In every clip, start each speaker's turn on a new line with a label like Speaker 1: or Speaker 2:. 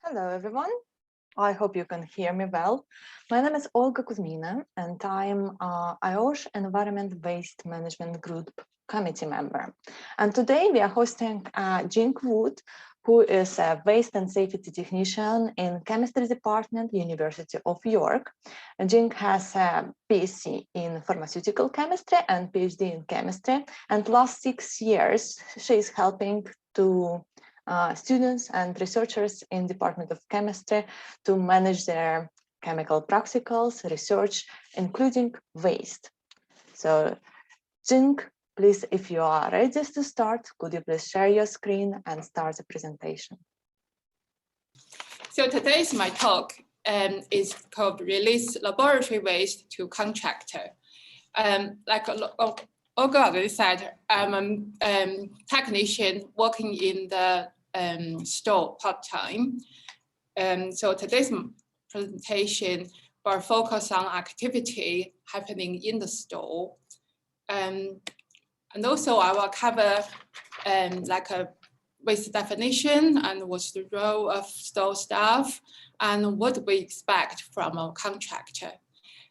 Speaker 1: Hello, everyone. I hope you can hear me well. My name is Olga Kuzmina, and I'm IOSH Environment Waste Management Group Committee member. And today we are hosting Jing, who is a waste and safety technician in chemistry department, University of York. And Jing has a PhD in pharmaceutical chemistry and PhD in chemistry. And last 6 years, she is helping to students and researchers in Department of Chemistry to manage their chemical practicals, research, including waste. So, Jing, please, if you are ready to start, could you please share your screen and start the presentation?
Speaker 2: So today's my talk is called Release Laboratory Waste to Contractor. Like Olga already said, I'm a technician working in the store part-time. So today's presentation will focus on activity happening in the store. And also I will cover like a waste definition and what's the role of store staff and what we expect from a contractor.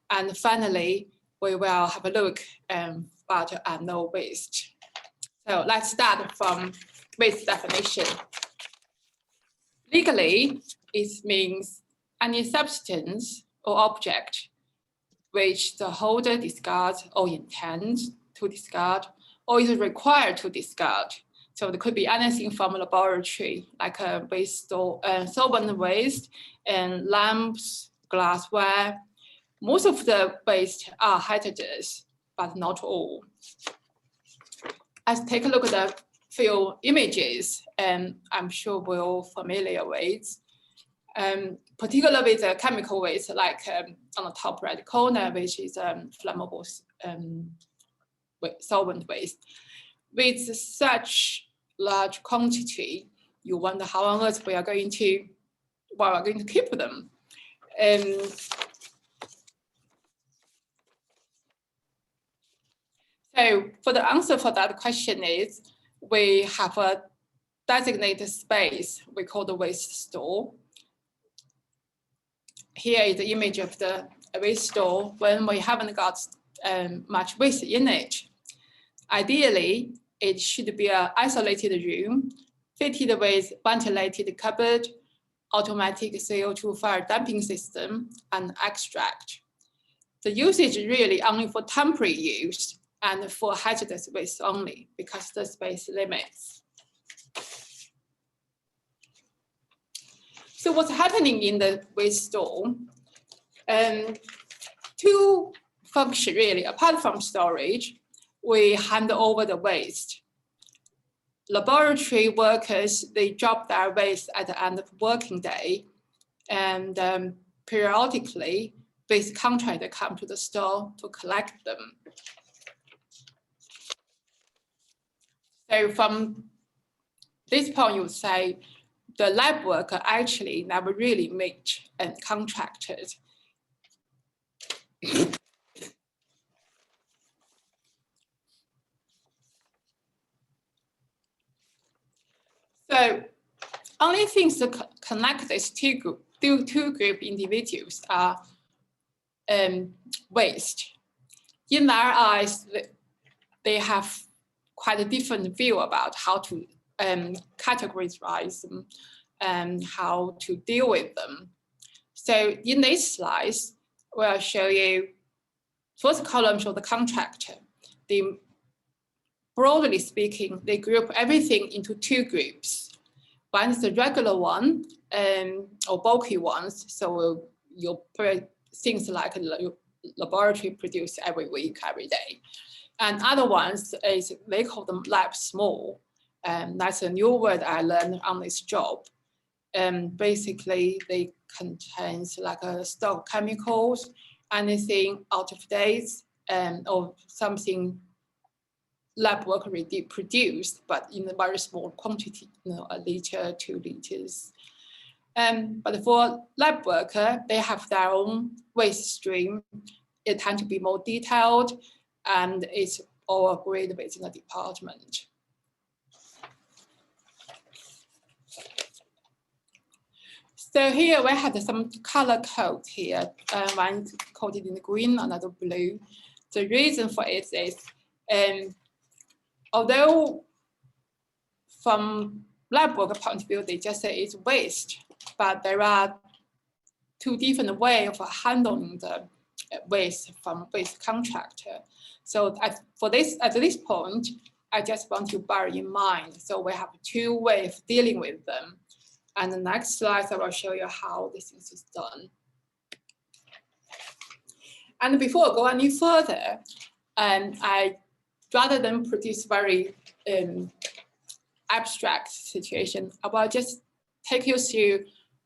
Speaker 2: And finally, we will have a look about unknown waste. So let's start from waste definition. Legally, it means any substance or object which the holder discards or intends to discard or is required to discard. So it could be anything from a laboratory, like a waste store, solvent waste, and lamps, glassware. Most of the waste are hazardous, but not all. Let's take a look at a few images, and I'm sure we're all familiar with. Particularly with the chemical waste, like on the top right corner, which is flammable solvent waste. With such large quantity, you wonder how on earth we are going to keep them. So for the answer for that question is, we have a designated space we call the waste store. Here is the image of the waste store when we haven't got much waste in it. Ideally, it should be an isolated room, fitted with ventilated cupboard, automatic CO2 fire dumping system, and extract. The usage is really only for temporary use and for hazardous waste only because the space limits. So what's happening in the waste store? Two functions really, apart from storage, we hand over the waste. Laboratory workers, they drop their waste at the end of working day, and periodically, waste contractors come to the store to collect them. So from this point, you would say the lab worker actually never really meet contractors. So only things to connect these two group individuals are waste. In their eyes, they have quite a different view about how to categorize them and how to deal with them. So in this slide, we'll show you first column shows the contractor. Broadly speaking, they group everything into two groups. One is the regular one or bulky ones. So you'll put things like laboratory produce every week, every day. And other ones is they call them lab small. That's a new word I learned on this job. Basically, they contains like a stock chemicals, anything out of date, or something lab work already produced, but in a very small quantity, a liter, 2 liters. But for lab worker, they have their own waste stream. It tends to be more detailed, and it's all agreed within the department. So here we have some color code here. One coded in green, another blue. The reason for it is, although from lab work point of view, they just say it's waste, but there are two different ways of handling the waste from waste contractor. So at this point, I just want to bear in mind. So we have two ways of dealing with them. And the next slide, I will show you how this is done. And before I go any further, rather than produce very abstract situation, I will just take you through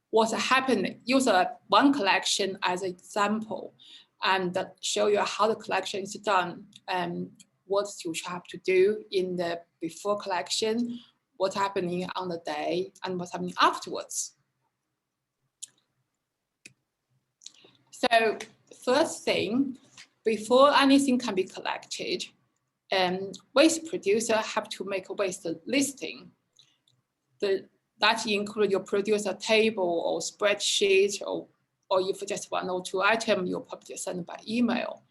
Speaker 2: what's happening. Use one collection as an example, and show you how the collection is done and what you have to do in the before collection, what's happening on the day, and what's happening afterwards. So first thing, before anything can be collected, waste producer have to make a waste listing. That includes your producer table or spreadsheet, or if just one or two items, you'll probably send by email.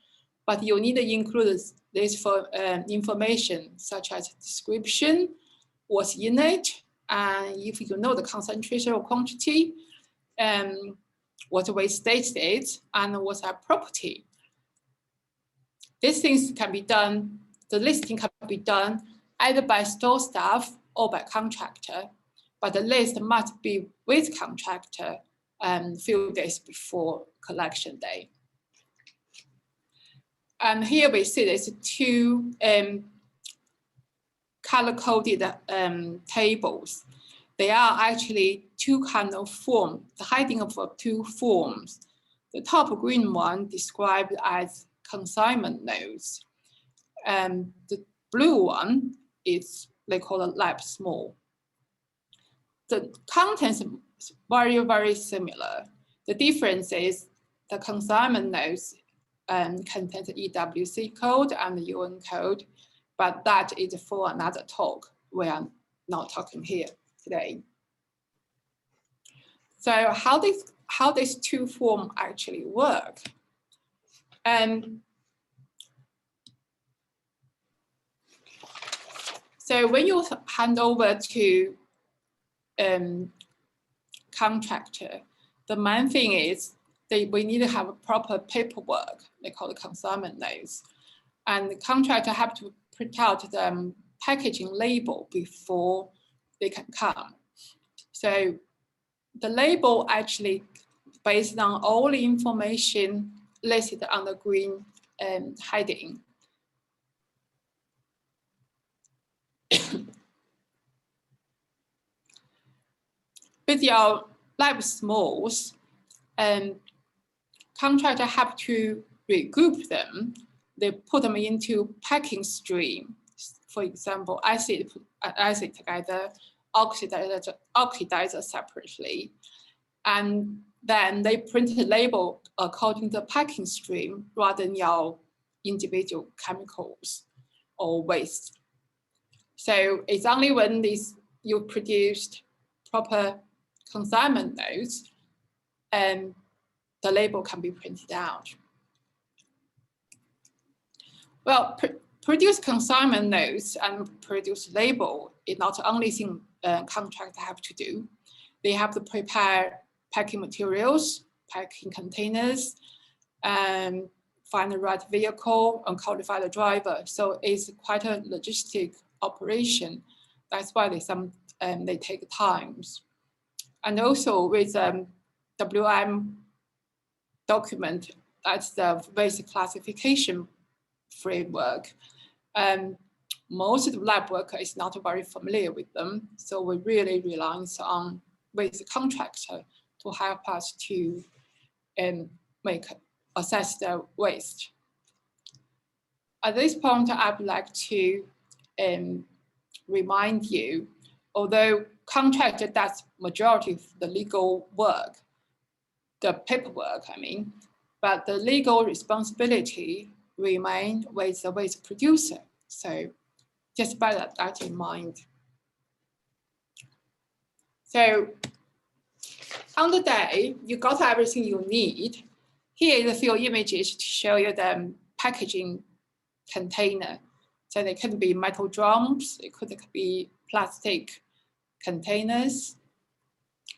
Speaker 2: But you need to include this for information such as description, what's in it, and if you know the concentration or quantity, what the waste state is, and what's our property. These things can be done, the listing can be done either by store staff or by contractor, but the list must be with contractor a few days before collection day. And here we see there's two color-coded tables. They are actually two kind of forms, the heading of two forms. The top green one described as consignment notes. The blue one is, they call it lab small. The contents are very similar. The difference is the consignment notes contains the EWC code and the UN code, but that is for another talk. We are not talking here today. So how these two forms actually work? So when you hand over to contractor, the main thing is we need to have a proper paperwork. They call it consignment notes. And the contractor have to print out the packaging label before they can come. So the label actually based on all the information listed on the green heading. With your lab smalls, contractor have to regroup them. They put them into packing stream. For example, acid together, oxidizer separately. And then they print the label according to the packing stream rather than your individual chemicals or waste. So it's only when you produced proper consignment notes and the label can be printed out. Well, produce consignment notes and produce label is not the only thing contractors have to do. They have to prepare packing materials, packing containers, and find the right vehicle and qualify the driver. So it's quite a logistic operation. That's why they take times. And also with WM document, that's the waste classification framework. Most of the lab worker is not very familiar with them. So we really rely on waste contractor to help us to assess the waste. At this point, I would like to remind you, although contractor does majority of the legal work, the paperwork, I mean, but the legal responsibility remain with the waste producer. So just bear that in mind. So on the day, you got everything you need. Here is a few images to show you the packaging container. So they could be metal drums, it could be plastic containers,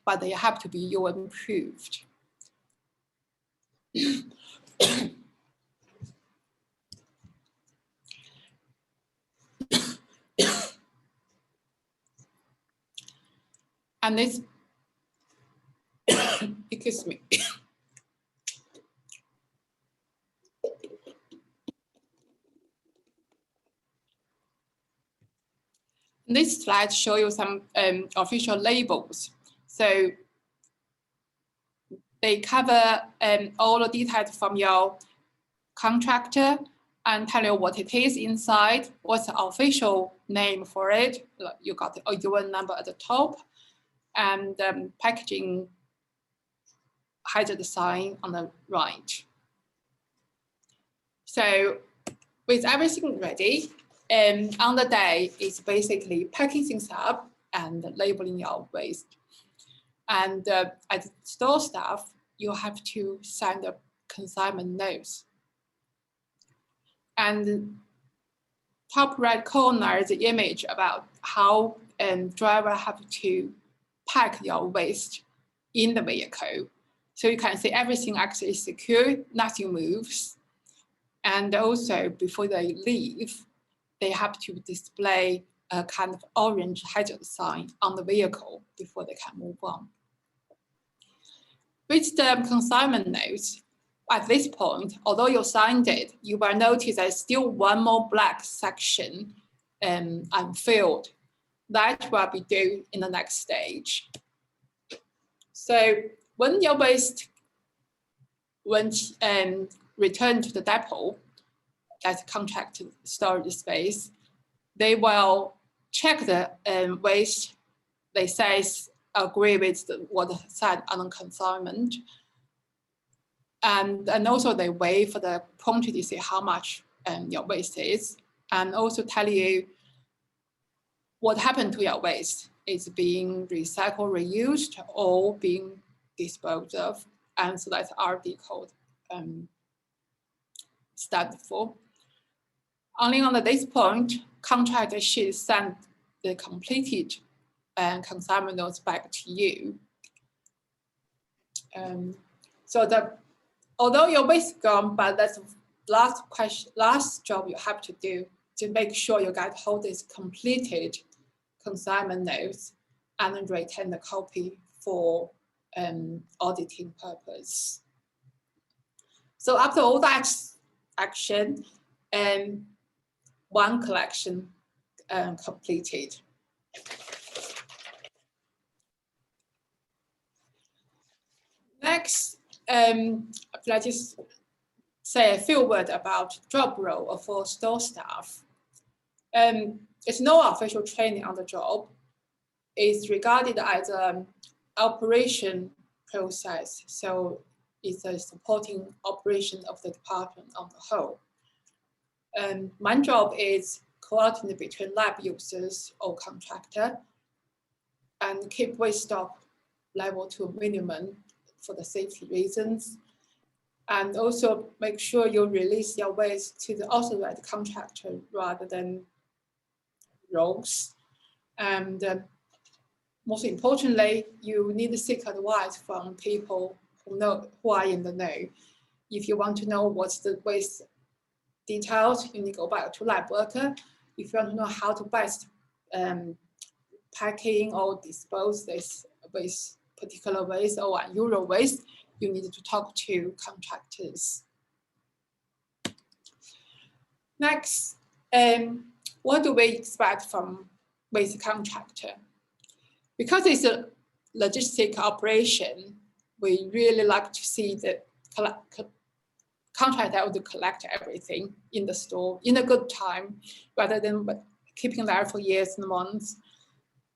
Speaker 2: but they have to be UN approved. And this, excuse me. This slide shows you some official labels. So they cover all the details from your contractor and tell you what it is inside, what's the official name for it. You got a UN number at the top, and packaging hazard sign on the right. So with everything ready, on the day, it's basically packing things up and labeling your waste. And as store staff, you have to sign the consignment notes. And top right corner is the image about how driver have to pack your waste in the vehicle. So you can see everything actually is secure, nothing moves. And also before they leave, they have to display a kind of orange hazard sign on the vehicle before they can move on. With the consignment notes, at this point, although you signed it, you will notice there's still one more black section unfilled. That will be due in the next stage. So when your waste returned to the depot, that's contracted storage space, they will check the waste. They say agree with what said on the consignment. And also they weigh for the quantity to see how much your waste is, and also tell you what happened to your waste. Is being recycled, reused, or being disposed of. And so that's RD code stand for. Only on this point, contractor should send the completed consignment notes back to you. Although your waste is gone, but that's the last job you have to do to make sure you get all these completed consignment notes and then retain the copy for auditing purpose. So after all that action, one collection completed. Next, let's just say a few words about job role for store staff. It's no official training on the job. It's regarded as an operation process. So it's a supporting operation of the department on the whole. My job is coordinate between lab users or contractor and keep waste stock level to a minimum for the safety reasons. And also make sure you release your waste to the authorized contractor rather than rogues. And most importantly, you need to seek advice from people who are in the know. If you want to know what's the waste details, you need to go back to lab worker. If you want to know how to best packing or dispose this waste, particular waste or unusual waste, you need to talk to contractors. Next, what do we expect from waste contractor? Because it's a logistic operation, we really like to see the contractor able to collect everything in the store in a good time, rather than keeping there for years and months.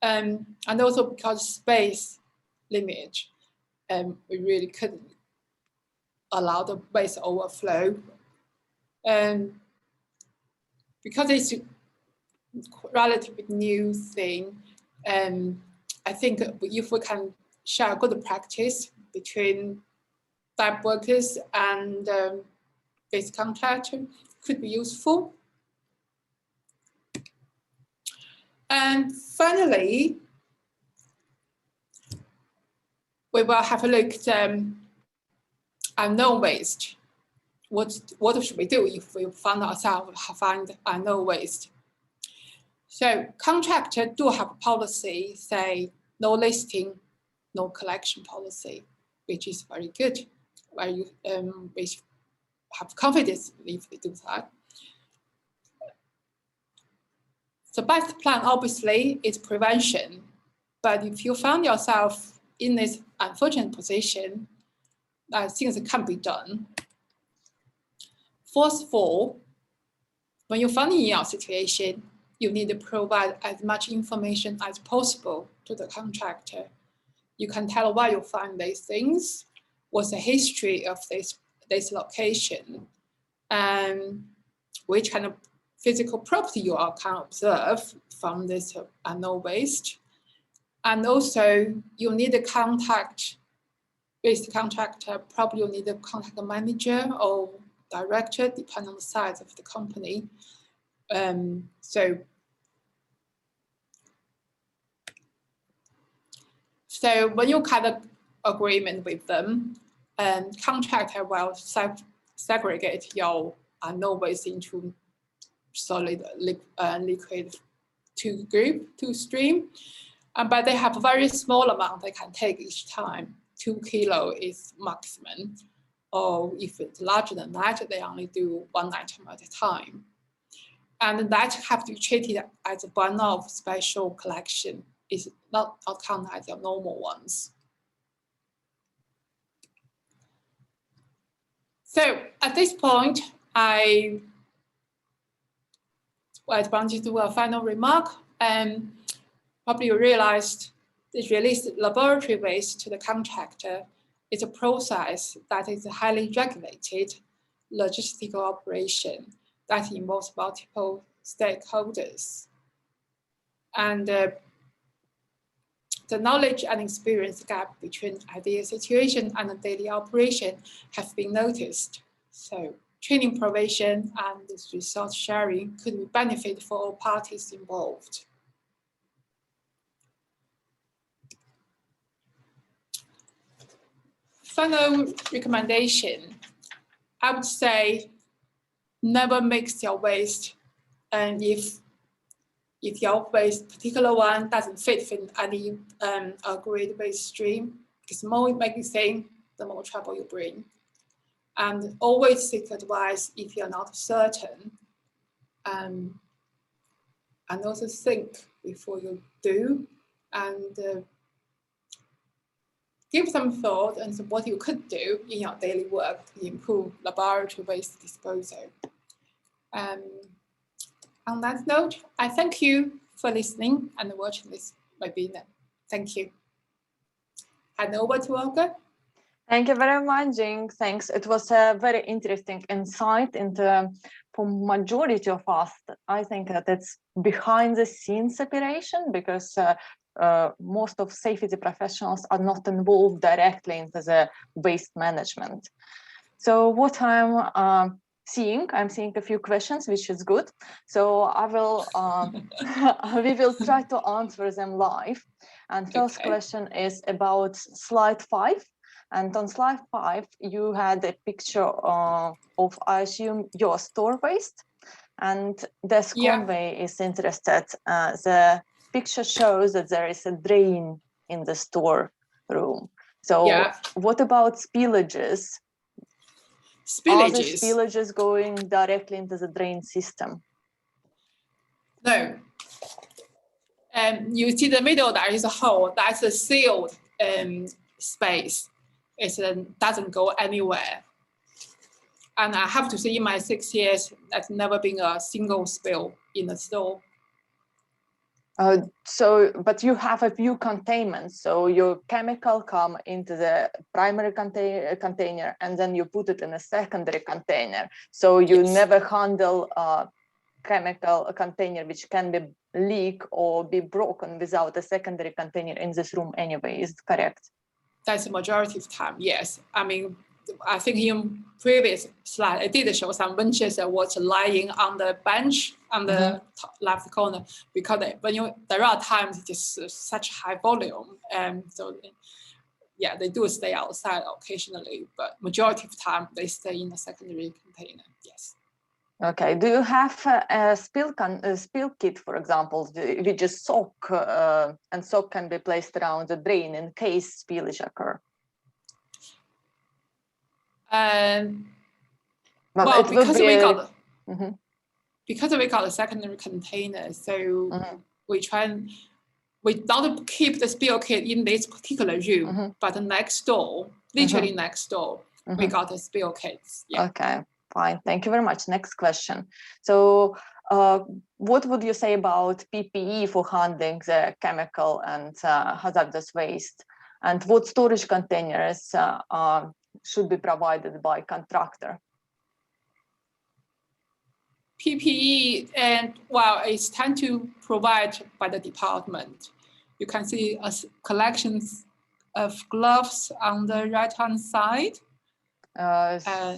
Speaker 2: And also because space limit, we really couldn't allow the waste overflow. Because it's a relatively new thing, I think if we can share good practice between lab workers and basic contractor could be useful. And finally, we will have a look at unknown waste. What should we do if we find ourselves find unknown waste? So contractors do have a policy, say no listing, no collection policy, which is very good, where you which have confidence if they do that. The best plan, obviously, is prevention. But if you find yourself in this unfortunate position, things can be done. First of all, when you find in your situation, you need to provide as much information as possible to the contractor. You can tell why you find these things, what's the history of this location, and which kind of physical property you can observe from this unknown waste. And also, you need to contact with the contractor, probably you need to contact the manager or director, depending on the size of the company. So when you cut an agreement with them, contractor will segregate your unknown waste into solid, liquid two stream. But they have a very small amount they can take each time. 2 kilos is maximum. Or if it's larger than that, they only do 1 item at a time. And that have to be treated as a one-off special collection. It's not counted as your normal ones. So at this point, I want to do a final remark. Probably you realized the release laboratory waste to the contractor is a process that is a highly regulated logistical operation that involves multiple stakeholders. And the knowledge and experience gap between ideal situation and the daily operation have been noticed. So training provision and this resource sharing could be benefit for all parties involved. Final recommendation, I would say never mix your waste, and if your waste, particular one, doesn't fit in any agreed waste stream, because the more you make the same, the more trouble you bring. And always seek advice if you're not certain, and also think before you do, and give some thought and what you could do in your daily work to improve laboratory waste disposal. On that note, I thank you for listening and watching this webinar. Thank you. Hand over to Olga.
Speaker 1: Thank you very much, Jing. Thanks. It was a very interesting insight into, for majority of us, I think that it's behind the scenes operation, because most of safety professionals are not involved directly into the waste management. So what I'm seeing a few questions, which is good. So I will, we will try to answer them live. And first question is about slide 5. And on slide 5, you had a picture of, I assume, your store waste. And this Conway is interested. The picture shows that there is a drain in the store room. So what about spillages? Are the spillages going directly into the drain system?
Speaker 2: No. You see the middle, there is a hole. That's a sealed space. It doesn't go anywhere. And I have to say, in my 6 years, there's never been a single spill in the store.
Speaker 1: But you have a few containments. So your chemical come into the primary container, and then you put it in a secondary container. So you never handle chemical container which can be leak or be broken without a secondary container in this room anyway. Is it correct?
Speaker 2: That's the majority of time, yes. I mean, I think in previous slide, I did show some winches that was lying on the bench on the top left corner, because there are times it's just such high volume. And so, yeah, they do stay outside occasionally, but majority of time they stay in the secondary container, yes.
Speaker 1: Okay, do you have a spill kit, for example, which is soak, and soak can be placed around the drain in case spillage occur?
Speaker 2: Well, because we got a secondary container, so we don't keep the spill kit in this particular room, but next door, literally next door, we got a spill kits. Yeah.
Speaker 1: Okay, fine. Thank you very much. Next question. So, what would you say about PPE for handling the chemical and hazardous waste? And what storage containers should be provided by contractor?
Speaker 2: PPE, and well, it's time to provide by the department. You can see collections of gloves on the right-hand side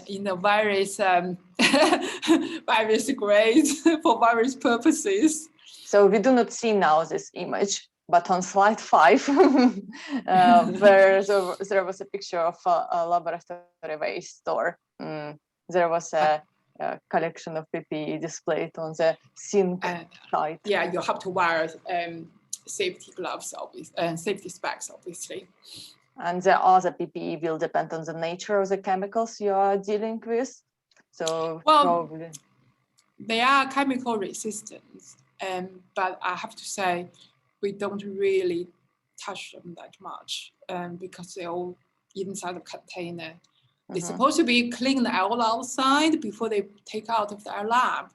Speaker 2: in the various various grades for various purposes.
Speaker 1: So we do not see now this image, but on slide 5, where there was a picture of a laboratory waste store. There was a collection of PPE displayed on the sink side.
Speaker 2: Yeah, you have to wear safety gloves, obviously, and safety specs, obviously.
Speaker 1: And the other PPE will depend on the nature of the chemicals you are dealing with. So probably
Speaker 2: they are chemical resistant, but I have to say we don't really touch them that much because they're all inside the container. They're supposed to be cleaned out outside before they take out of our lab.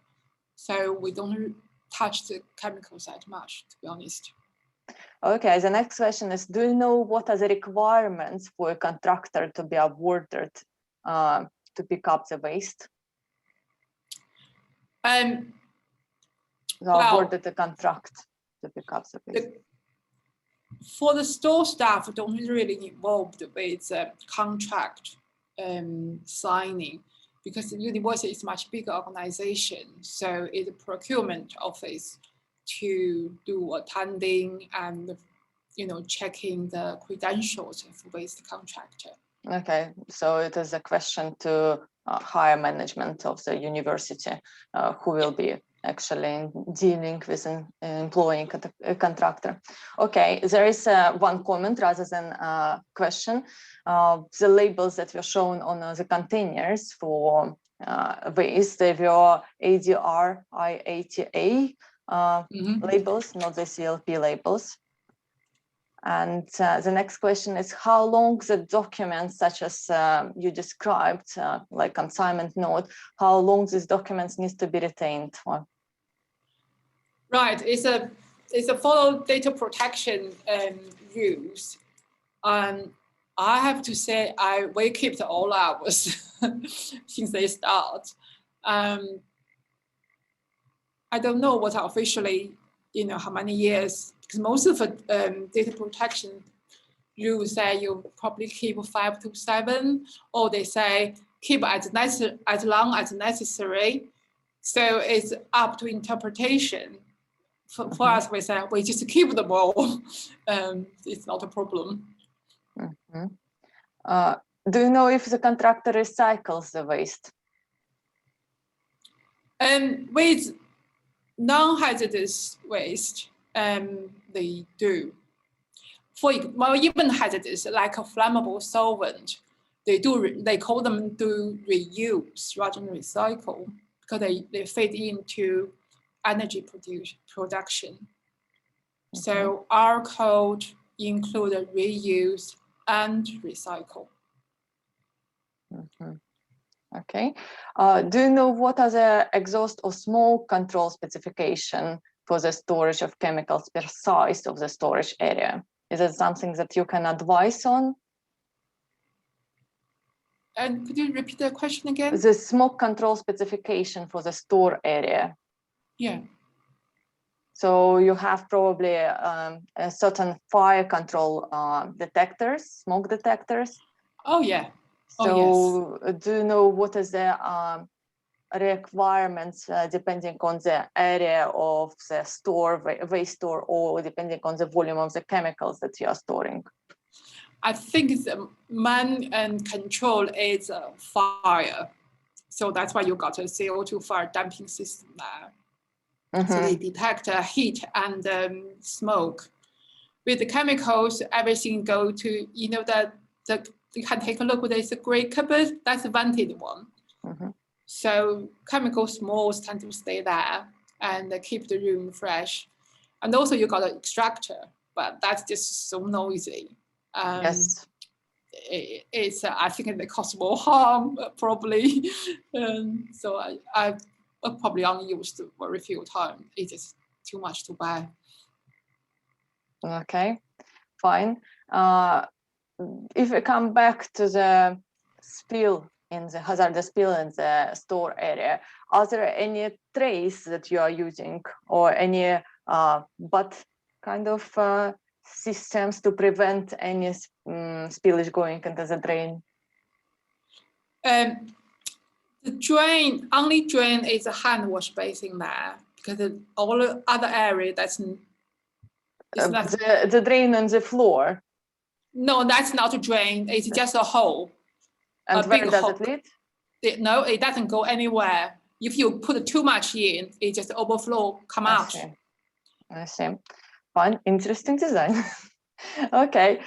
Speaker 2: So we don't touch the chemicals that much, to be honest.
Speaker 1: Okay, the next question is, do you know what are the requirements for a contractor to be awarded to pick up the waste? Awarded the contract to pick up the waste.
Speaker 2: For the store staff, don't really involved with contract signing, because the university is a much bigger organization. So it's a procurement office to do attending and checking the credentials of waste contractor.
Speaker 1: Okay, so it is a question to higher management of the university who will be actually dealing with employing a contractor. Okay, there is one comment rather than a question. The labels that were shown on the containers for waste, they were ADR, IATA labels, not the CLP labels. And the next question is, how long the documents, such as you described, like consignment note, how long these documents need to be retained for?
Speaker 2: Right, it's a follow data protection rules. I have to say, we keep all hours since they start. I don't know what officially, how many years, because most of the data protection rules say you probably keep 5 to 7, or they say keep as long as necessary. So it's up to interpretation. For us, we say we just keep them all. It's not a problem.
Speaker 1: Do you know if the contractor recycles the waste?
Speaker 2: With non-hazardous waste, they do. Even hazardous, like a flammable solvent, they call them to reuse rather than recycle, because they fit into energy production. So our code includes reuse and recycle.
Speaker 1: Okay. Do you know what are the exhaust or smoke control specification for the storage of chemicals per size of the storage area? Is it something that you can advise on?
Speaker 2: And could you repeat the question again?
Speaker 1: The smoke control specification for the store area.
Speaker 2: Yeah.
Speaker 1: So you have probably a certain fire control detectors, smoke detectors.
Speaker 2: Oh yeah.
Speaker 1: So do you know what is the requirements depending on the area of the store, waste store, or depending on the volume of the chemicals that you are storing?
Speaker 2: I think the main control is fire. So that's why you got a CO2 fire damping system there. So they detect heat and smoke. With the chemicals, everything go to, you know, you can take a look at this gray cupboard, that's a vented one. So chemical smalls tend to stay there and keep the room fresh. And also you got an extractor, but that's just so noisy.
Speaker 1: Yes.
Speaker 2: It's I think it causes more harm probably. So I probably only used very few times. It's just too much to buy.
Speaker 1: Okay, fine. If we come back to the spill in the hazardous spill in the store area, are there any trays that you are using or any but kind of systems to prevent any spillage going into the drain?
Speaker 2: The drain, only drain is a hand wash basin there, because all the other area that's not,
Speaker 1: the drain on the floor.
Speaker 2: No, that's not a drain. It's just a hole.
Speaker 1: And where does it lead?
Speaker 2: No, it doesn't go anywhere. If you put too much in, it just overflow, come out.
Speaker 1: I see. Fun, interesting design. Okay.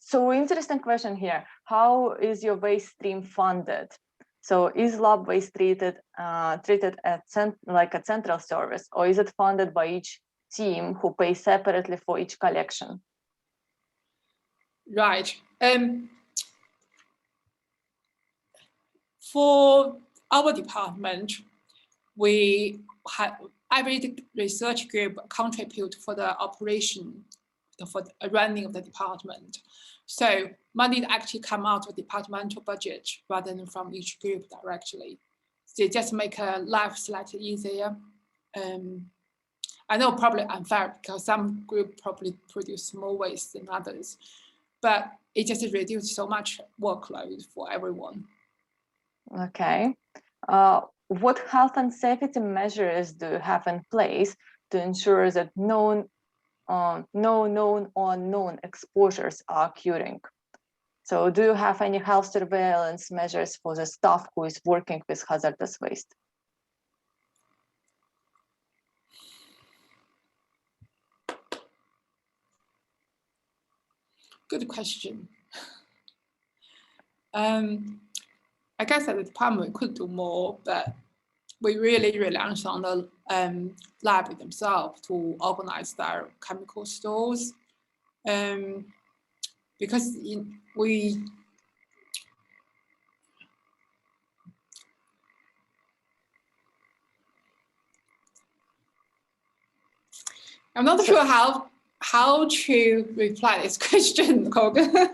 Speaker 1: So interesting question here. How is your waste stream funded? So is lab waste treated like a central service, or is it funded by each team who pays separately for each collection?
Speaker 2: Right. For our department, we have every research group contribute for the operation, for the running of the department. So money actually come out of departmental budget rather than from each group directly. They just make life slightly easier. I know probably unfair because some group probably produce more waste than others, but it just reduces so much workload for everyone.
Speaker 1: Okay. What health and safety measures do you have in place to ensure that no known or unknown exposures are occurring? So do you have any health surveillance measures for the staff who is working with hazardous waste?
Speaker 2: Good question. I guess at the department we could do more, but we really rely on the lab themselves to organize their chemical stores. Because I'm not sure how to reply this question, Koga.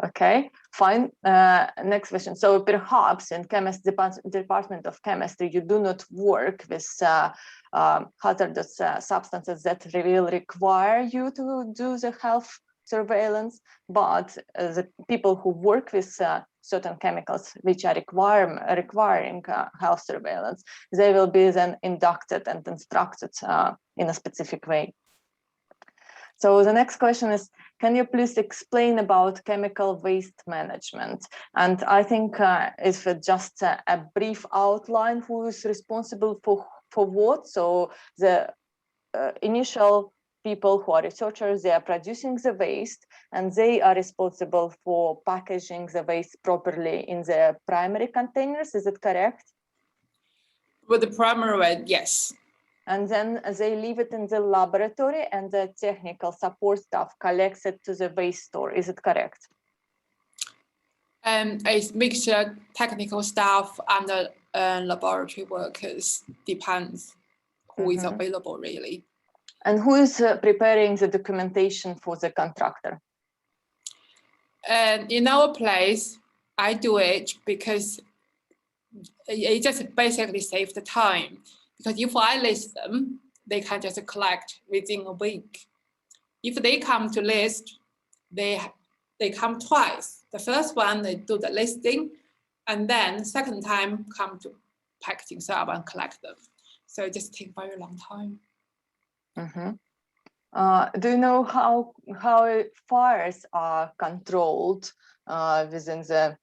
Speaker 1: Okay, fine. Next question. So perhaps in Department of Chemistry, you do not work with hazardous substances that will require you to do the health surveillance, but the people who work with certain chemicals which are requiring health surveillance, they will be then inducted and instructed in a specific way. So the next question is, can you please explain about chemical waste management? And I think if just a brief outline, who is responsible for what? So the initial people who are researchers, they are producing the waste and they are responsible for packaging the waste properly in the primary containers. Is it correct?
Speaker 2: With the primary one, yes.
Speaker 1: And then they leave it in the laboratory and the technical support staff collects it to the waste store. Is it correct?
Speaker 2: A mixture technical staff and the laboratory workers, depends who is available really.
Speaker 1: And who is preparing the documentation for the contractor?
Speaker 2: And in our place, I do it because it just basically saves the time. Because if I list them, they can just collect within a week. If they come to list, they come twice. The first one, they do the listing, and then second time come to packaging sub and collect them. So it just takes very long time.
Speaker 1: Do you know how fires are controlled within the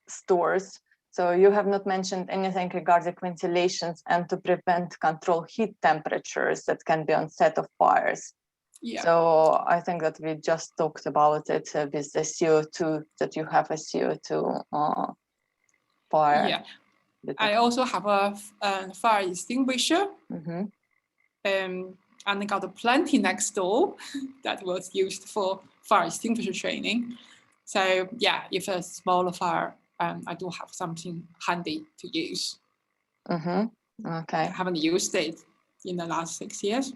Speaker 1: stores? So you have not mentioned anything regarding ventilations and to prevent control heat temperatures that can be onset of fires.
Speaker 2: Yeah.
Speaker 1: So I think that we just talked about it with the CO2, that you have a CO2 fire.
Speaker 2: Yeah. I also have a fire extinguisher. And I got plenty next door that was used for fire extinguisher training. So yeah, if a smaller fire, I do have something handy to use.
Speaker 1: Okay.
Speaker 2: I haven't used it in the last 6 years.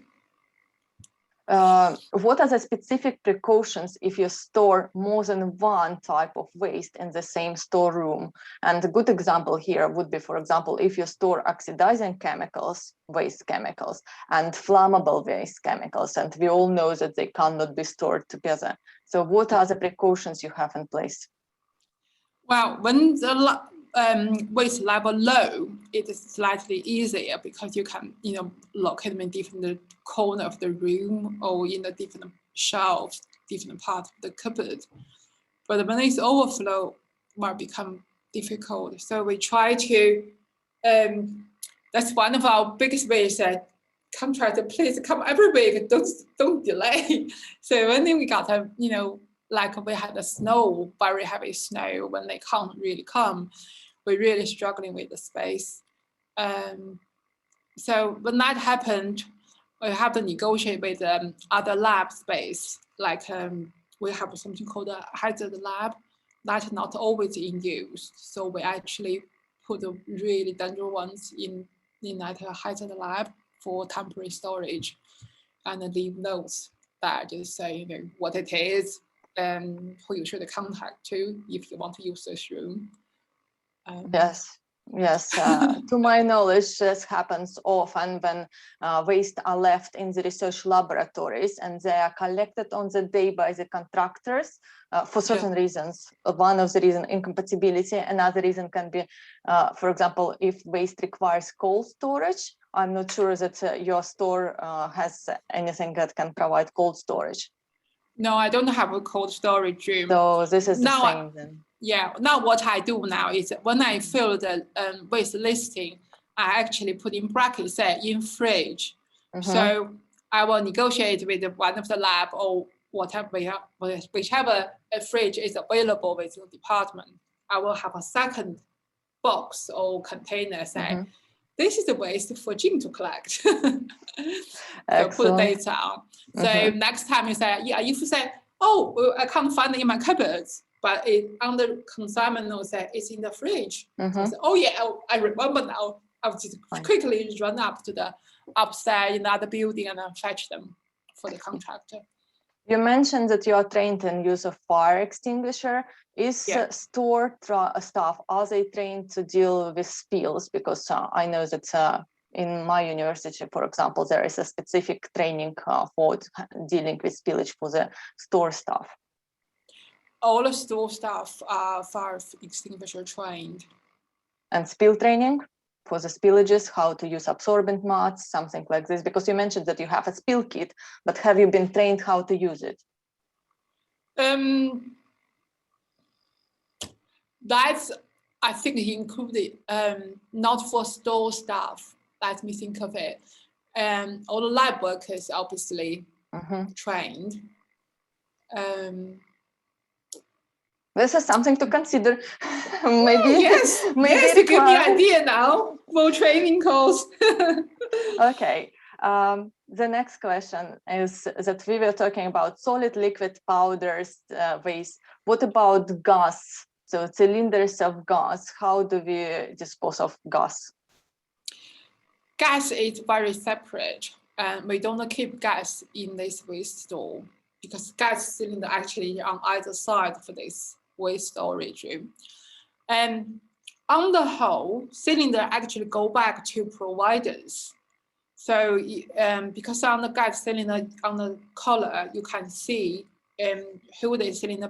Speaker 1: What are the specific precautions if you store more than one type of waste in the same storeroom? And a good example here would be, for example, if you store oxidizing chemicals, waste chemicals, and flammable waste chemicals, and we all know that they cannot be stored together. So what are the precautions you have in place?
Speaker 2: Well, when the waste level low, it is slightly easier because you can, locate them in different corner of the room or in the different shelves, different part of the cupboard. But when it's overflow, it might become difficult. So we try to. That's one of our biggest ways that contractor, please come every week. Don't delay. So when we got like we had the snow, very heavy snow, when they can't really come, we're really struggling with the space. So when that happened, we have to negotiate with other lab space. Like we have something called a hazard lab that's not always in use. So we actually put the really dangerous ones in that hazard lab for temporary storage, and leave notes that just say what it is and who you should contact to if you want to use this room.
Speaker 1: Yes. To my knowledge, this happens often when waste are left in the research laboratories and they are collected on the day by the contractors for certain reasons. One of the reasons, incompatibility. Another reason can be, for example, if waste requires cold storage. I'm not sure that your store has anything that can provide cold storage.
Speaker 2: No, I don't have a cold storage room.
Speaker 1: So this is the same then.
Speaker 2: Yeah, now what I do now is when I fill the waste listing, I actually put in brackets in fridge. So I will negotiate with one of the lab or whatever whichever fridge is available with the department. I will have a second box or container say, this is the waste for Jing to collect. So put the data on. So next time you say, if you say, oh, I can't find it in my cupboards, but it under consignment note say it's in the fridge. So I say, oh yeah, I remember now. I'll just quickly run up to the upstairs in the other building and fetch them for the contractor.
Speaker 1: You mentioned that you are trained in use of fire extinguisher. Is store staff, are they trained to deal with spills? Because I know that in my university, for example, there is a specific training for dealing with spillage for the store staff.
Speaker 2: All the store staff are fire extinguisher trained.
Speaker 1: And spill training for the spillages, how to use absorbent mats, something like this? Because you mentioned that you have a spill kit, but have you been trained how to use it?
Speaker 2: That's, I think, included, not for store staff. Let me think of it. All the lab workers obviously trained.
Speaker 1: This is something to consider. Maybe.
Speaker 2: Yes, you give me an idea now for training course.
Speaker 1: Okay. The next question is that we were talking about solid, liquid, powders, waste. What about gas? So cylinders of gas, how do we dispose of gas?
Speaker 2: Gas is very separate, and we don't keep gas in this waste store because gas cylinder actually on either side for this waste storage. And on the whole, cylinder actually go back to providers. So because on the gas cylinder, on the collar, you can see who the cylinder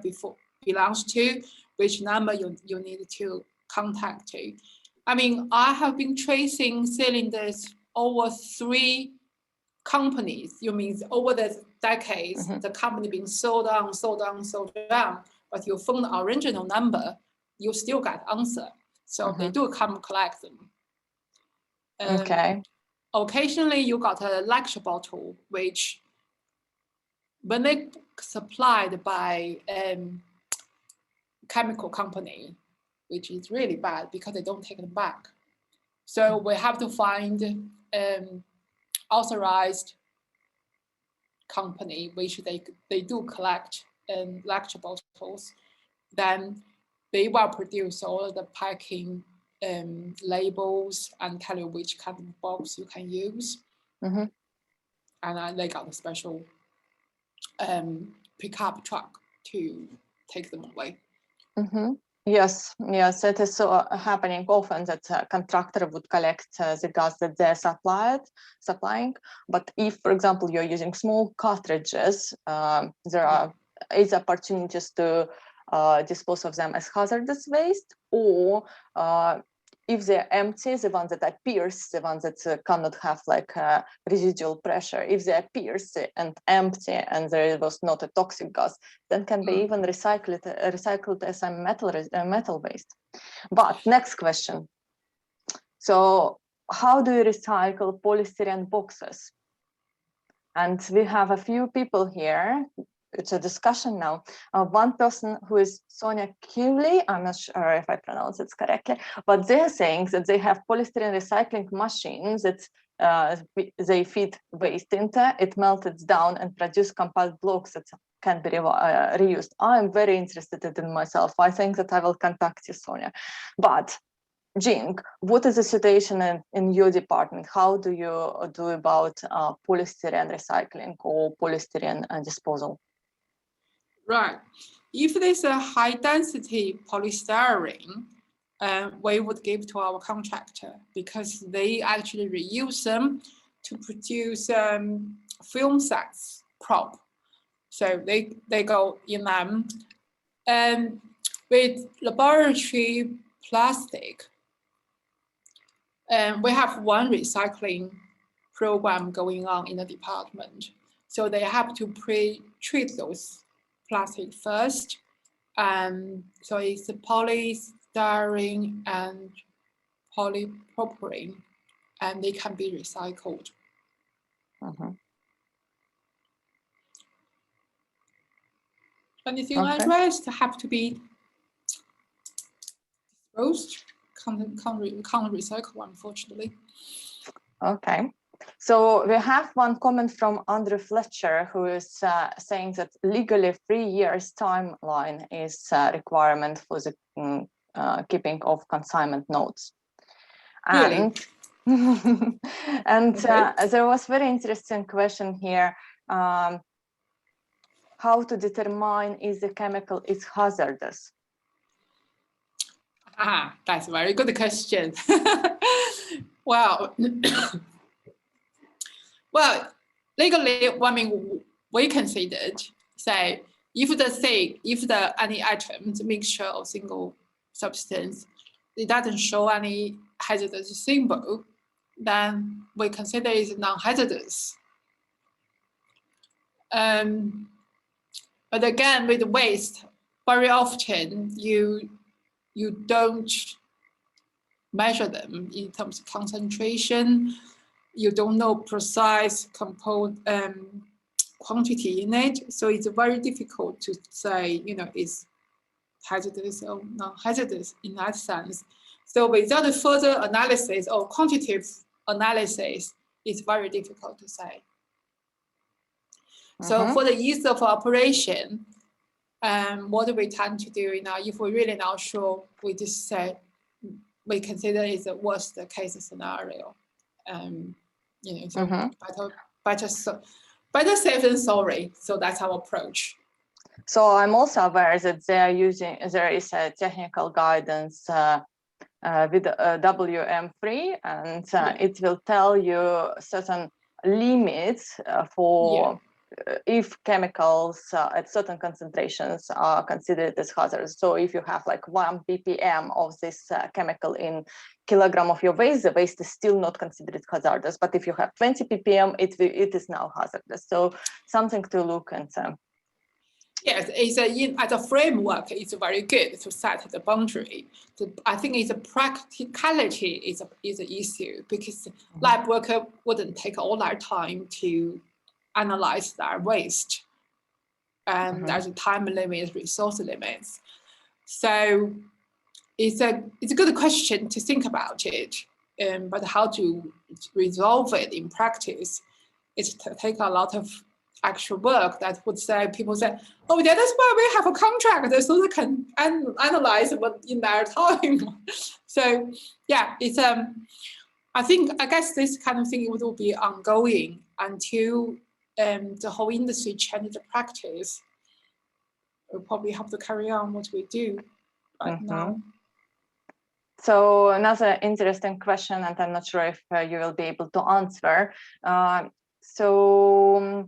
Speaker 2: belongs to, which number you need to contact. I mean, I have been tracing cylinders over 3 companies. You mean over the decades, the company being sold down, but you phone the original number, you still get answer. So they do come collect them.
Speaker 1: Okay.
Speaker 2: Occasionally you got a lecture bottle, which when they supplied by chemical company, which is really bad because they don't take them back. So we have to find authorized company, which they do collect lecture bottles. Then they will produce all the packing labels and tell you which kind of box you can use. And they got a special pickup truck to take them away.
Speaker 1: Yes, it is so happening often that a contractor would collect the gas that they're supplying. But if, for example, you're using small cartridges, there is opportunities to dispose of them as hazardous waste, or if they're empty, the ones that are pierced, the ones that cannot have like residual pressure, if they're pierced and empty and there was not a toxic gas, then can be even recycled as a metal waste. But next question. So how do you recycle polystyrene boxes? And we have a few people here. It's a discussion now. One person who is Sonia Kivli, I'm not sure if I pronounce it correctly, but they're saying that they have polystyrene recycling machines that they feed waste into, it melts down and produce compact blocks that can be reused. I'm very interested in myself. I think that I will contact you, Sonia. But Jing, what is the situation in your department? How do you do about polystyrene recycling or polystyrene disposal?
Speaker 2: Right. If there's a high density polystyrene, we would give to our contractor because they actually reuse them to produce film sets prop. So they go in them. And with laboratory plastic, we have one recycling program going on in the department. So they have to pre-treat those plastic first. So it's polystyrene and polypropylene, and they can be recycled. Anything addressed have to be disposed. Can't recycle, unfortunately.
Speaker 1: Okay. So we have one comment from Andrew Fletcher, who is saying that legally 3 years timeline is a requirement for the keeping of consignment notes.
Speaker 2: Really?
Speaker 1: And there was very interesting question here. How to determine if the chemical is hazardous?
Speaker 2: That's a very good question. Well, legally, I mean, we considered, say, if any items, mixture of single substance, it doesn't show any hazardous symbol, then we consider it non-hazardous. But again, with waste, very often you don't measure them in terms of concentration. You don't know precise quantity in it, so it's very difficult to say, it's hazardous or non-hazardous in that sense. So without further analysis or quantitative analysis, it's very difficult to say. So for the ease of operation, what we tend to do now, if we're really not sure, we just say we consider it the worst case scenario. So better safe than sorry. So that's our approach.
Speaker 1: So I'm also aware that there is a technical guidance with WM3, and it will tell you certain limits for if chemicals at certain concentrations are considered as hazardous. So if you have like 1 ppm of this chemical in kilogram of your waste, the waste is still not considered hazardous. But if you have 20 ppm, it is now hazardous. So something to look into.
Speaker 2: Yes, as a framework, it's very good to set the boundary. I think it's a practicality is an issue, because lab worker wouldn't take all their time to analyze their waste. And there's a time limit, resource limits. So it's a good question to think about it. But how to resolve it in practice is to take a lot of actual work that would say, people say, oh, yeah, that's why we have a contractor, so they can analyze it in their time. So yeah, it's I guess this kind of thing will be ongoing until the whole industry changes the practice. We'll probably have to carry on what we do right now.
Speaker 1: So another interesting question, and I'm not sure if you will be able to answer. So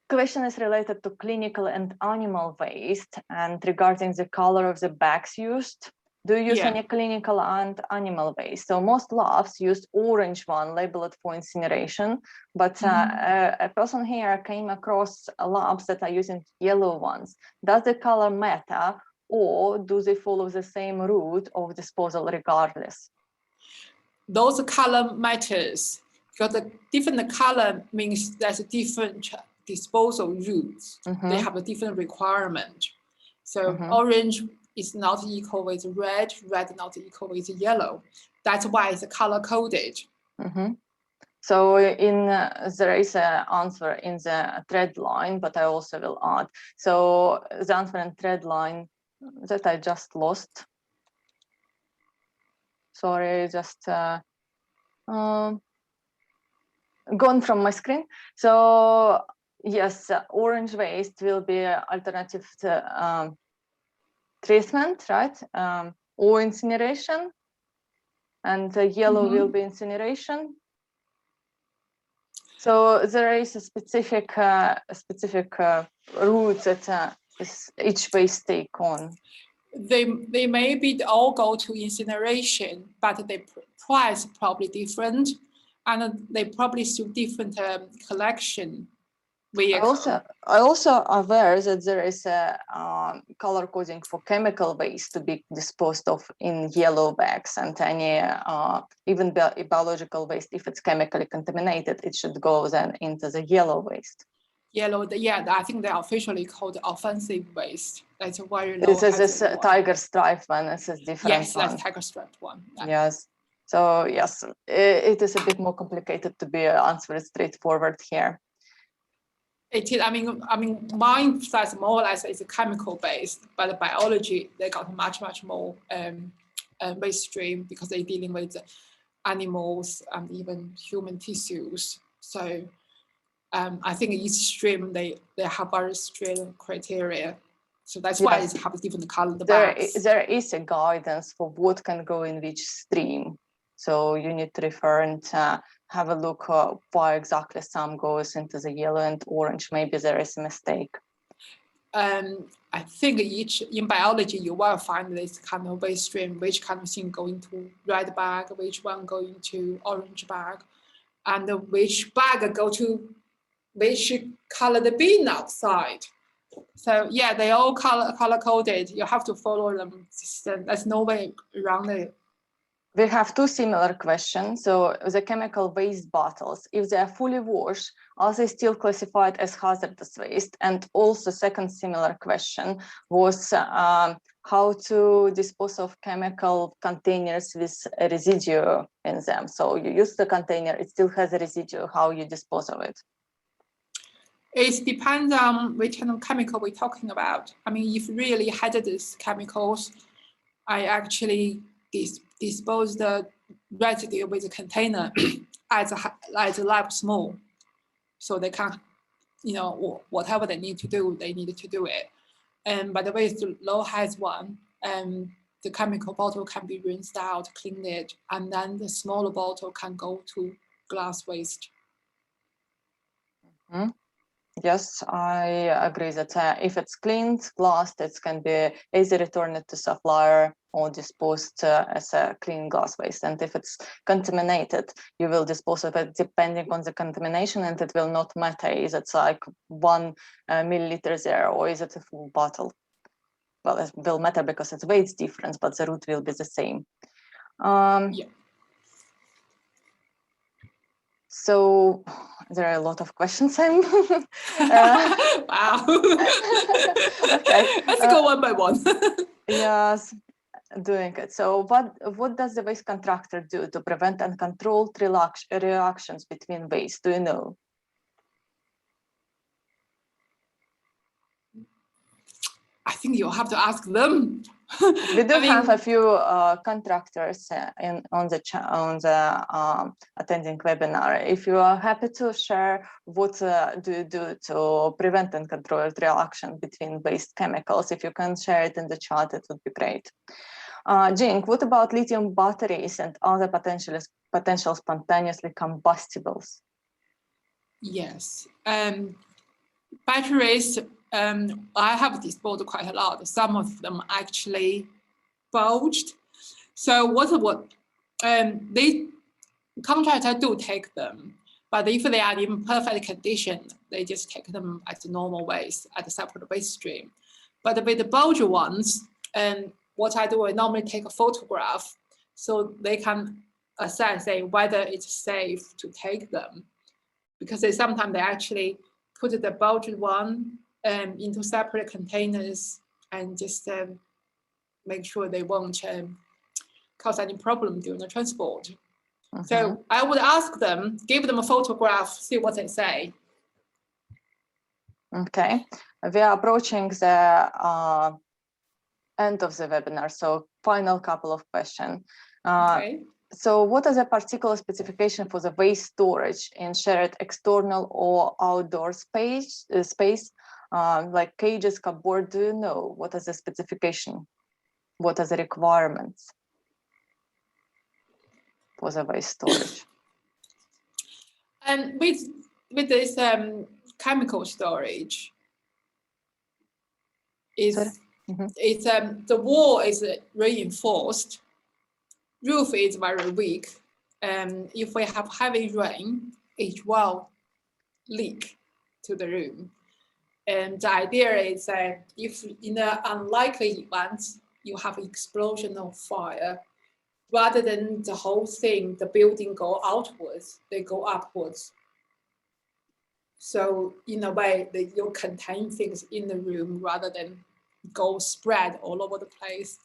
Speaker 1: question is related to clinical and animal waste, and regarding the color of the bags used. Do you use any clinical and animal waste? So most labs use orange one labeled for incineration, but a person here came across labs that are using yellow ones. Does the color matter, or do they follow the same route of disposal regardless?
Speaker 2: Those color matters, because the different color means there's a different disposal routes. They have a different requirement. So orange is not equal with red, red not equal with yellow. That's why it's color coded.
Speaker 1: So there is an answer in the thread line, but I also will add. So the answer in thread line that I just lost. Sorry, just gone from my screen. So yes, orange waste will be alternative to treatment, right? Or incineration, and yellow will be incineration. So there is a specific route that each waste take on.
Speaker 2: They maybe all go to incineration, but the price probably different, and they probably do different collection.
Speaker 1: I also aware that there is a color coding for chemical waste to be disposed of in yellow bags, and any even biological waste, if it's chemically contaminated, it should go then into the yellow waste.
Speaker 2: Yellow, I think they're officially called offensive waste. That's a very low.
Speaker 1: This is this tiger stripe one. This is different.
Speaker 2: Yes, that's tiger stripe one.
Speaker 1: Yes. So yes, it is a bit more complicated to be answered straightforward here.
Speaker 2: It is. I mean, mine says more or less it's a chemical based, but the biology they got much more waste stream, because they're dealing with animals and even human tissues. So I think each stream they have very strict criteria. So that's why it's have different color.
Speaker 1: There is a guidance for what can go in which stream. So you need to refer and have a look why exactly some goes into the yellow and orange. Maybe there is a mistake.
Speaker 2: I think in biology you will find this kind of waste stream, which kind of thing going to red bag, which one going to orange bag, and which bag go to which color the bin outside. So yeah, they all color coded. You have to follow them. There's no way around it.
Speaker 1: We have two similar questions. So the chemical waste bottles, if they are fully washed, are they still classified as hazardous waste? And also second similar question was how to dispose of chemical containers with a residue in them. So you use the container, it still has a residue, how you dispose of it?
Speaker 2: It depends on which kind of chemical we're talking about. I mean, if really hazardous chemicals, I actually dispose the residue with the container as a lab small, so they can, whatever they need to do, they need to do it. By the way, the low hazard one, the chemical bottle can be rinsed out, cleaned it, and then the smaller bottle can go to glass waste.
Speaker 1: Yes, I agree that if it's cleaned glass, it can be easily returned to supplier or disposed as a clean glass waste. And if it's contaminated, you will dispose of it depending on the contamination, and it will not matter is it's like 1 milliliter there or is it a full bottle. Well, it will matter because it's weight difference, but the root will be the same.
Speaker 2: Yeah.
Speaker 1: So there are a lot of questions.
Speaker 2: Wow.
Speaker 1: Okay.
Speaker 2: Let's go one by one.
Speaker 1: Yes, doing it. So what does the waste contractor do to prevent uncontrolled reactions between waste? Do you know?
Speaker 2: I think you'll have to ask them.
Speaker 1: We do have a few contractors on the attending webinar. If you are happy to share, what do you do to prevent uncontrolled reaction between waste chemicals? If you can share it in the chat, it would be great. Jing, what about lithium batteries and other potential spontaneously combustibles?
Speaker 2: Yes, batteries. I have disposed quite a lot. Some of them actually bulged. So what they contractors do take them, but if they are in perfect condition, they just take them at the normal waste at a separate waste stream. But with the bulge ones, and what I do, I normally take a photograph so they can assess whether it's safe to take them, because sometimes they actually put the bulged one into separate containers and just make sure they won't cause any problem during the transport. So I would ask them, give them a photograph, see what they say.
Speaker 1: Okay, we are approaching the end of the webinar, so final couple of questions.
Speaker 2: Okay.
Speaker 1: So what is a particular specification for the waste storage in shared external or outdoor space, like cages, cupboard? Do you know what is the specification? What are the requirements for the waste storage?
Speaker 2: And with this chemical storage, it's the wall is reinforced, roof is very weak. If we have heavy rain, it will leak to the room. And the idea is that if in an unlikely event, you have an explosion of fire, rather than the whole thing, the building go outwards, they go upwards. So in a way that you contain things in the room rather than go spread all over the place.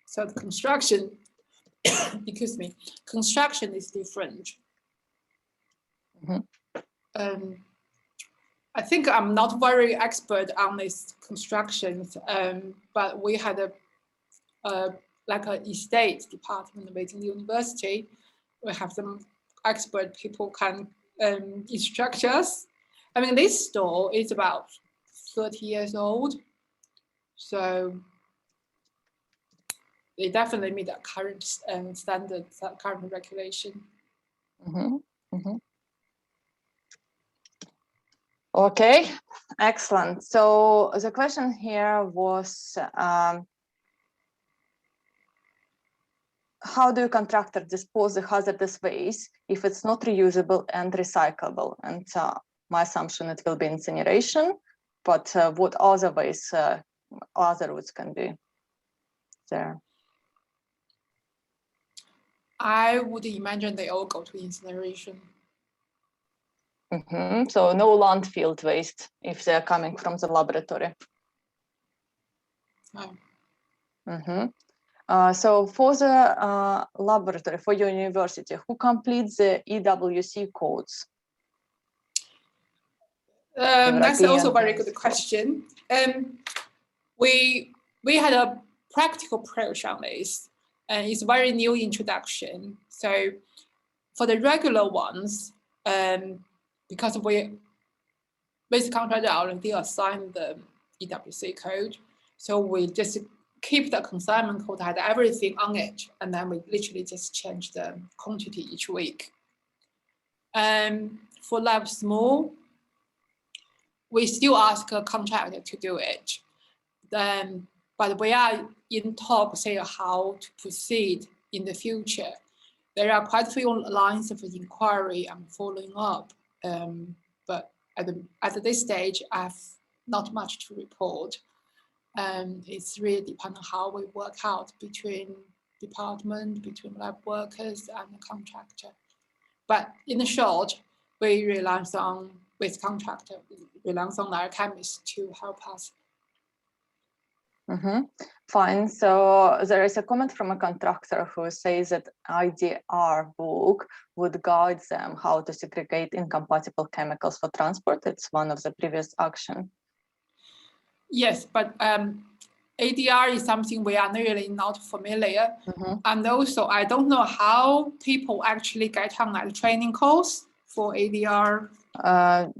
Speaker 2: So the construction, excuse me, construction is different. I think I'm not very expert on this construction, but we had like an estate department within the university. We have some expert people can instruct us. I mean, this store is about 30 years old, so they definitely meet that current standards, that current regulation.
Speaker 1: Okay, excellent. So the question here was, how do contractors dispose the hazardous waste if it's not reusable and recyclable? And my assumption it will be incineration, but what other ways, other routes can be there?
Speaker 2: I would imagine they all go to incineration.
Speaker 1: So no landfill waste if they're coming from the laboratory.
Speaker 2: No.
Speaker 1: So for the laboratory, for your university, who completes the EWC codes?
Speaker 2: That's also a very good question. We had a practical approach on this, and it's a very new introduction. So for the regular ones, because we, waste contractor already assigned the EWC code, So we just keep the consignment quota, had everything on it, and then we literally just change the quantity each week. For lab small, we still ask a contractor to do it. But we are in talk, say, how to proceed in the future. There are quite a few lines of inquiry I'm following up, but at this stage, I have not much to report. It's really depending on how we work out between department, between lab workers and the contractor. But in the short, we rely on with contractor, rely on our chemists to help us.
Speaker 1: Fine. So there is a comment from a contractor who says that IDR book would guide them how to segregate incompatible chemicals for transport. It's one of the previous action.
Speaker 2: Yes, but ADR is something we are really not familiar. And also, I don't know how people actually get on that training course for ADR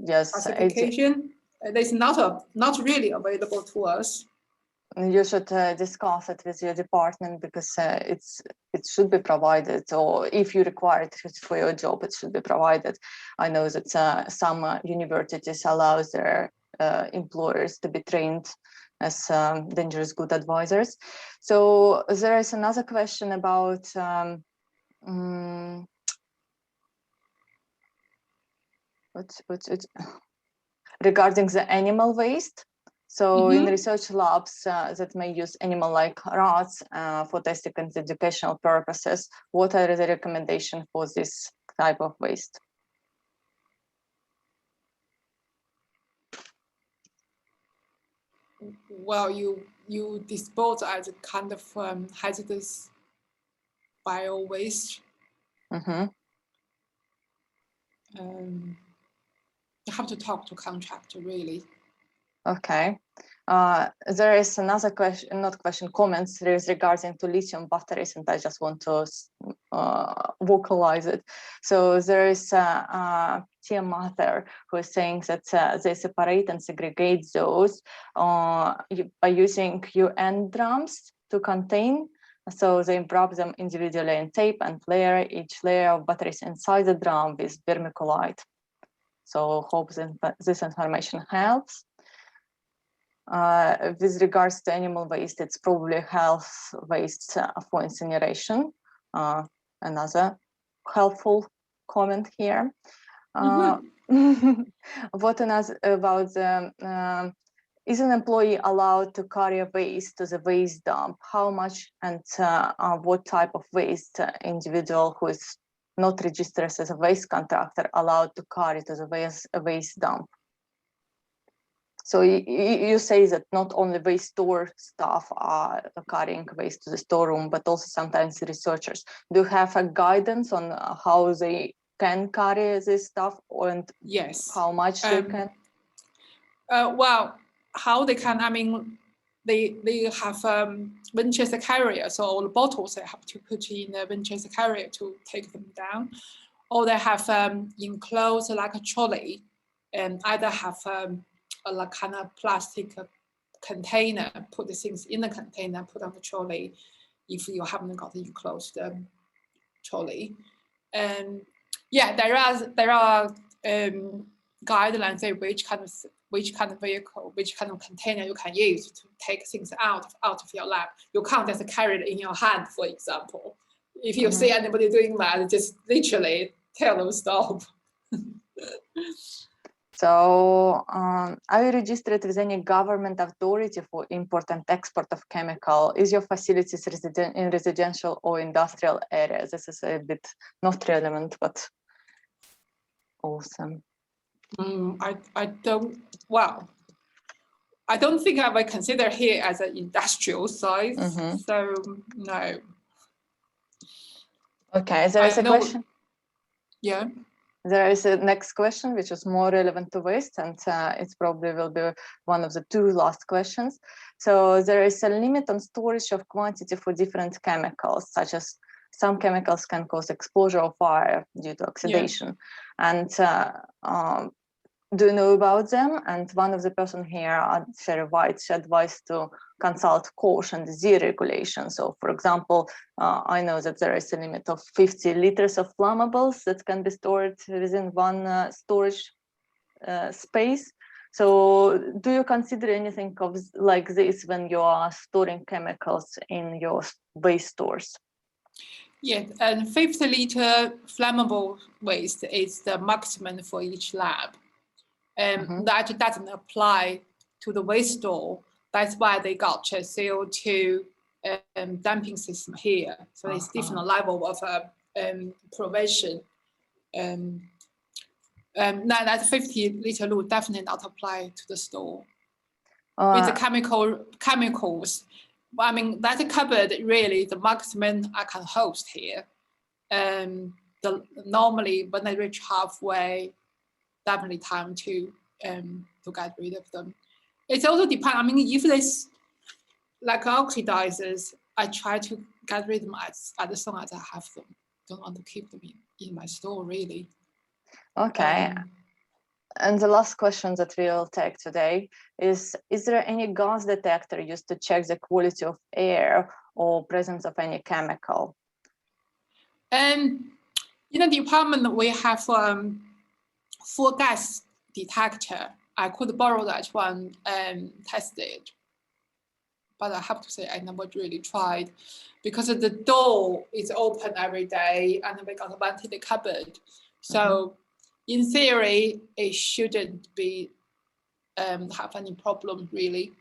Speaker 2: classification. It's not really available to us.
Speaker 1: You should discuss it with your department, because it should be provided, or if you require it for your job, it should be provided. I know that some universities allow their employers to be trained as dangerous good advisors. So there is another question about regarding the animal waste. So in research labs that may use animal like rats for testing and educational purposes, what are the recommendations for this type of waste?
Speaker 2: Well, you dispose as a kind of hazardous bio waste. You have to talk to contractor, really. Okay.
Speaker 1: There is another question, comments. There is regarding to lithium batteries, and I just want to vocalize it. So there is Tia Mather who is saying that they separate and segregate those by using UN drums to contain. So they wrap them individually in tape and layer each layer of batteries inside the drum with vermiculite. So hope that this information helps. With regards to animal waste, it's probably health waste for incineration. Another helpful comment here. What another about is an employee allowed to carry a waste to the waste dump? How much and what type of waste individual who is not registered as a waste contractor allowed to carry to the waste dump? So you say that not only waste store staff are carrying waste to the storeroom, but also sometimes the researchers. Do you have a guidance on how they can carry this stuff, and
Speaker 2: yes,
Speaker 1: how much they can?
Speaker 2: Well, how they can, I mean, they have Winchester carrier, so all the bottles they have to put in a Winchester carrier to take them down, or they have enclosed like a trolley, and either have a kind of plastic container, put the things in the container, put on the trolley if you haven't got an enclosed trolley. And yeah, there are guidelines say which kind of vehicle, which kind of container you can use to take things out of your lab. You can't just carry it in your hand, for example. If you see anybody doing that, just literally tell them stop.
Speaker 1: So are you registered with any government authority for import and export of chemical? Is your facilities in residential or industrial areas? This is a bit not relevant, but awesome.
Speaker 2: I don't think I would consider here as an industrial size, so no.
Speaker 1: Okay, there is a question.
Speaker 2: Yeah.
Speaker 1: There is a next question, which is more relevant to waste, and it probably will be one of the two last questions. So there is a limit on storage of quantity for different chemicals, such as some chemicals can cause exposure or fire due to oxidation. Yeah. And do you know about them? And one of the person here at Sherry White, she advised to consult COSH and Z regulation. So for example, I know that there is a limit of 50 liters of flammables that can be stored within one storage space. So do you consider anything of like this when you are storing chemicals in your waste stores?
Speaker 2: Yeah, and 50-liter flammable waste is the maximum for each lab. That doesn't apply to the waste store. That's why they got a CO2 dumping system here. So it's different level of provision. That 50-liter rule definitely not apply to the store. With the chemicals, I mean, that cupboard really the maximum I can host here. Normally when I reach halfway, definitely time to get rid of them. It also depends. I mean, if it's like oxidizers, I try to get rid of them as soon as I have them. Don't want to keep them in my store really.
Speaker 1: Okay. And the last question that we'll take today is there any gas detector used to check the quality of air or presence of any chemical?
Speaker 2: In the department, we have full gas detector. I could borrow that one and test it. But I have to say I never really tried because the door is open every day and we got a vented cupboard. So in theory, it shouldn't be have any problem really.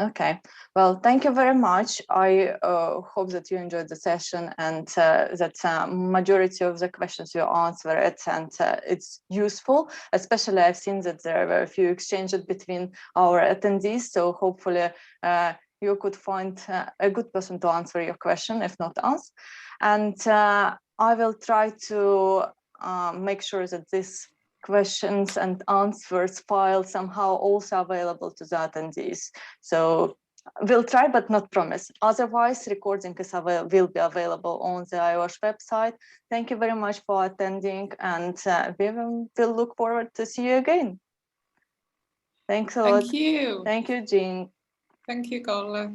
Speaker 1: Okay, well, thank you very much. I hope that you enjoyed the session and that majority of the questions you answered and it's useful. Especially I've seen that there were a few exchanges between our attendees, so hopefully you could find a good person to answer your question, if not us. And I will try to make sure that this questions and answers file somehow also available to the attendees. So we'll try, but not promise. Otherwise, recording will be available on the IOSH website. Thank you very much for attending, and we will look forward to see you again. Thanks a lot.
Speaker 2: Thank you.
Speaker 1: Thank you, Jing.
Speaker 2: Thank you, Gola.